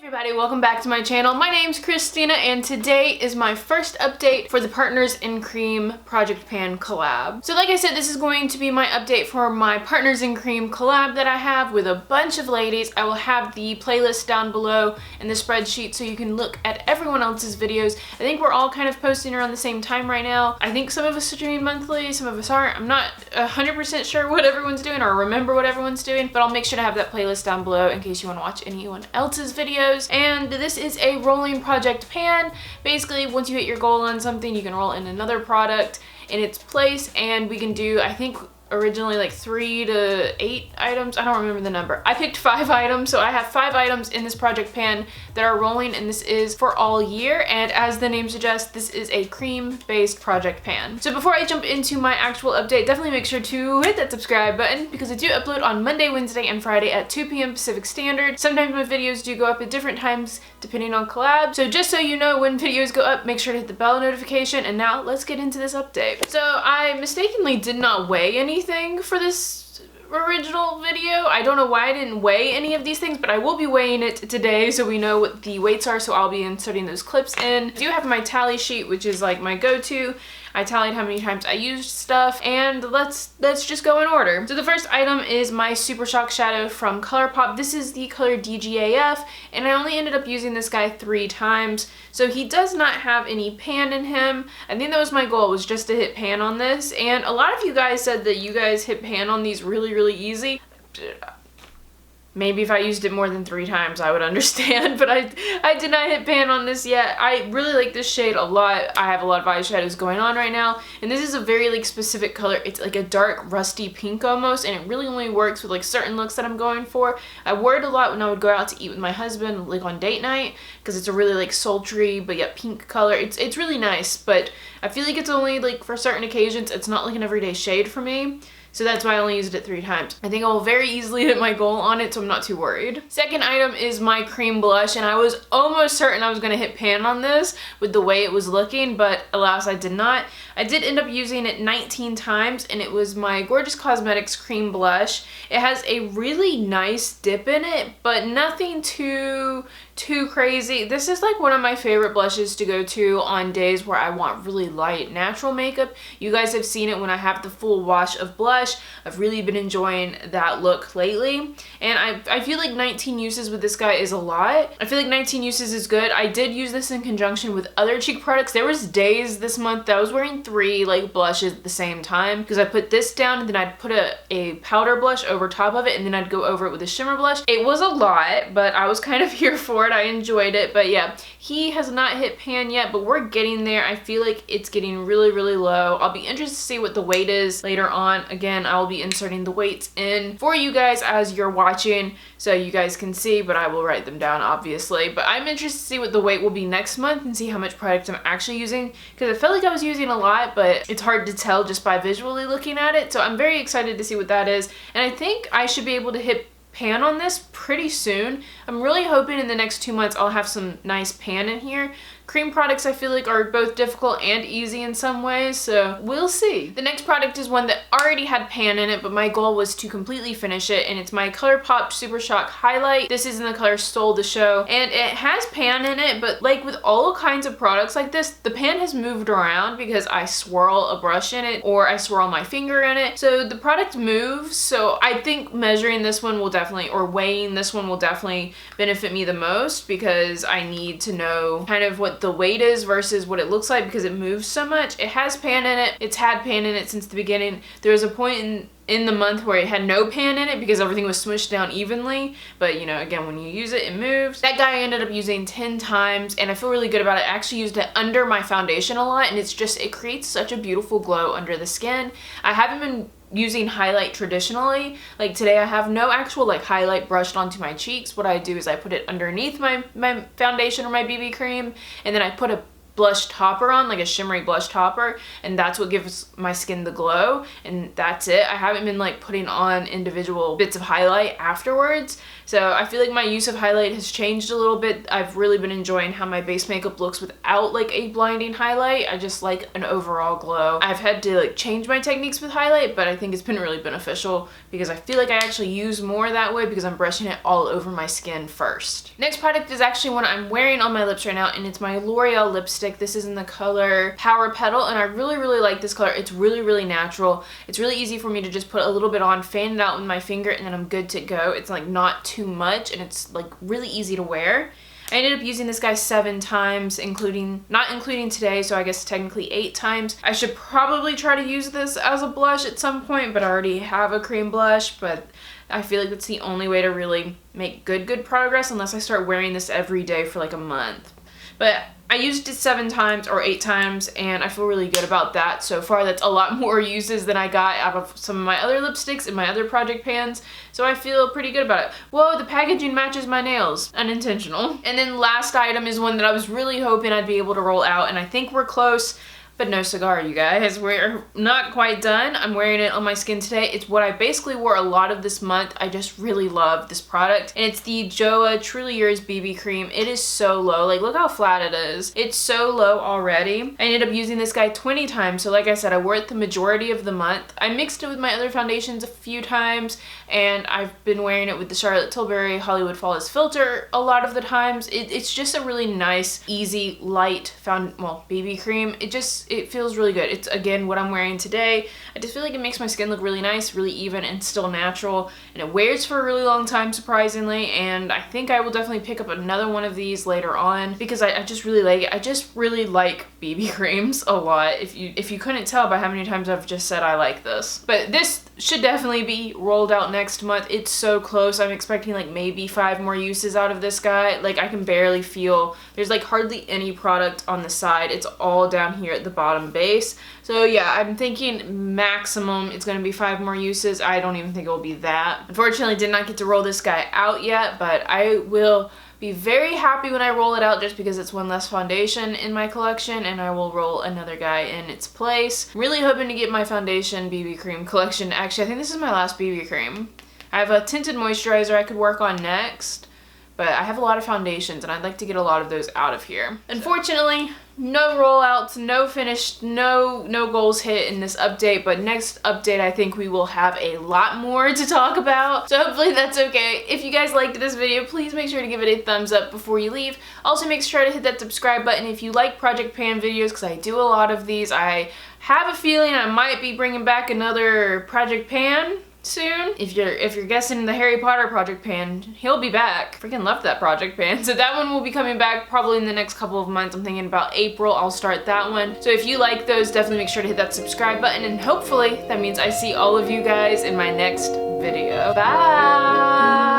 Everybody, welcome back to my channel. My name's Christina and today is my first update for the Partners in Cream Project Pan collab. So like I said, this is going to be my update for my Partners in Cream collab that I have with a bunch of ladies. I will have the playlist down below in the spreadsheet so you can look at everyone else's videos. I think we're all kind of posting around the same time right now. I think some of us are doing monthly, some of us aren't. I'm not 100% sure what everyone's doing or remember what everyone's doing, but I'll make sure to have that playlist down below in case you want to watch anyone else's videos. And this is a rolling project pan. Basically, once you hit your goal on something, you can roll in another product in its place, and we can do, I think, originally like 3 to 8 items. I don't remember the number. I picked 5 items, so I have 5 items in this project pan that are rolling, and this is for all year. And as the name suggests, this is a cream-based project pan. So before I jump into my actual update, definitely make sure to hit that subscribe button because I do upload on Monday, Wednesday, and Friday at 2 p.m. Pacific Standard. Sometimes my videos do go up at different times depending on collab. So just so you know when videos go up, make sure to hit the bell notification. And now let's get into this update. So I mistakenly did not weigh anything for this original video. I don't know why I didn't weigh any of these things, but I will be weighing it today so we know what the weights are, so I'll be inserting those clips in. I do have my tally sheet, which is like my go-to. I tallied how many times I used stuff, and let's just go in order. So the first item is my Super Shock Shadow from Colourpop. This is the color DGAF, and I only ended up using this guy 3 times. So he does not have any pan in him. I think that was my goal, was just to hit pan on this. And a lot of you guys said that you guys hit pan on these really, really easy. Maybe if I used it more than 3 times, I would understand, but I did not hit pan on this yet. I really like this shade a lot. I have a lot of eyeshadows going on right now, and this is a very like specific color. It's like a dark rusty pink almost, and it really only works with like certain looks that I'm going for. I wore it a lot when I would go out to eat with my husband, like on date night, because it's a really like sultry but yet pink color. It's really nice, but I feel like it's only like for certain occasions. It's not like an everyday shade for me. So that's why I only used it 3 times. I think I will very easily hit my goal on it, so I'm not too worried. Second item is my cream blush, and I was almost certain I was gonna hit pan on this with the way it was looking, but alas, I did not. I did end up using it 19 times, and it was my Gorgeous Cosmetics cream blush. It has a really nice dip in it, but nothing too crazy. This is like one of my favorite blushes to go to on days where I want really light natural makeup. You guys have seen it when I have the full wash of blush. I've really been enjoying that look lately, and I feel like 19 uses with this guy is a lot. I feel like 19 uses is good. I did use this in conjunction with other cheek products. There was days this month that I was wearing 3 like blushes at the same time, because I put this down and then I'd put a powder blush over top of it, and then I'd go over it with a shimmer blush. It was a lot, but I was kind of here for it. I enjoyed it. But yeah, he has not hit pan yet, but we're getting there. I feel like it's getting really, really low. I'll be interested to see what the weight is later on. Again, I will be inserting the weights in for you guys as you're watching so you guys can see, but I will write them down obviously. But I'm interested to see what the weight will be next month and see how much product I'm actually using, because I felt like I was using a lot, but it's hard to tell just by visually looking at it. So I'm very excited to see what that is, and I think I should be able to hit pan on this pretty soon. I'm really hoping in the next 2 months I'll have some nice pan in here. Cream products I feel like are both difficult and easy in some ways, so we'll see. The next product is one that already had pan in it, but my goal was to completely finish it, and it's my Colourpop Super Shock Highlight. This is in the color Stole the Show, and it has pan in it, but like with all kinds of products like this, the pan has moved around because I swirl a brush in it or I swirl my finger in it, so the product moves. So I think measuring this one will definitely, or weighing this one will definitely benefit me the most, because I need to know kind of what the weight is versus what it looks like, because it moves so much. It has pan in it. It's had pan in it since the beginning. There was a point in the month where it had no pan in it because everything was smushed down evenly, but you know, again, when you use it, it moves. That guy I ended up using 10 times, and I feel really good about it. I actually used it under my foundation a lot, and it creates such a beautiful glow under the skin. I haven't been using highlight traditionally. Like today I have no actual like highlight brushed onto my cheeks. What I do is I put it underneath my foundation or my BB cream, and then I put a blush topper on, like a shimmery blush topper, and that's what gives my skin the glow, and that's it. I haven't been like putting on individual bits of highlight afterwards, So I feel like my use of highlight has changed a little bit. I've really been enjoying how my base makeup looks without like a blinding highlight. I just like an overall glow. I've had to like change my techniques with highlight, but I think it's been really beneficial because I feel like I actually use more that way because I'm brushing it all over my skin first. Next product is actually one I'm wearing on my lips right now, and it's my L'Oreal lipstick. This is in the color Power Petal, and I really like this color. It's really natural. It's really easy for me to just put a little bit on, fan it out with my finger, and then I'm good to go. It's like not too much, and it's like really easy to wear. I ended up using this guy 7 times, not including today, so I guess technically 8 times. I should probably try to use this as a blush at some point, but I already have a cream blush, but I feel like that's the only way to really make good progress unless I start wearing this every day for like a month. But I used it 7 times or 8 times, and I feel really good about that so far. That's a lot more uses than I got out of some of my other lipsticks and my other project pans, so I feel pretty good about it. Whoa, the packaging matches my nails. Unintentional. And then last item is one that I was really hoping I'd be able to roll out, and I think we're close. But no cigar, you guys. We're not quite done. I'm wearing it on my skin today. It's what I basically wore a lot of this month. I just really love this product. And it's the Joa Truly Yours BB Cream. It is so low. Like, look how flat it is. It's so low already. I ended up using this guy 20 times. So like I said, I wore it the majority of the month. I mixed it with my other foundations a few times, and I've been wearing it with the Charlotte Tilbury Hollywood Flawless Filter a lot of the times. It's just a really nice, easy, light BB cream. It feels really good. It's, again, what I'm wearing today. I just feel like it makes my skin look really nice, really even, and still natural. And it wears for a really long time, surprisingly. And I think I will definitely pick up another one of these later on because I just really like it. I just really like BB creams a lot. If you couldn't tell by how many times I've just said I like this. But this should definitely be rolled out next month. It's so close. I'm expecting like maybe 5 more uses out of this guy. Like, I can barely feel, there's like hardly any product on the side. It's all down here at the bottom base. So yeah, I'm thinking maximum it's going to be 5 more uses. I don't even think it will be that. Unfortunately, did not get to roll this guy out yet, but I will be very happy when I roll it out just because it's one less foundation in my collection, and I will roll another guy in its place. Really hoping to get my foundation BB cream collection. Actually, I think this is my last BB cream. I have a tinted moisturizer I could work on next, but I have a lot of foundations and I'd like to get a lot of those out of here. Unfortunately, no rollouts, no finished, no goals hit in this update, but next update I think we will have a lot more to talk about. So hopefully that's okay. If you guys liked this video, please make sure to give it a thumbs up before you leave. Also make sure to hit that subscribe button if you like Project Pan videos, because I do a lot of these. I have a feeling I might be bringing back another Project Pan soon. If you're guessing the Harry Potter Project Pan, he'll be back. Freaking love that Project Pan. So that one will be coming back probably in the next couple of months. I'm thinking about April I'll start that one. So if you like those, definitely make sure to hit that subscribe button, and hopefully that means I see all of you guys in my next video. Bye!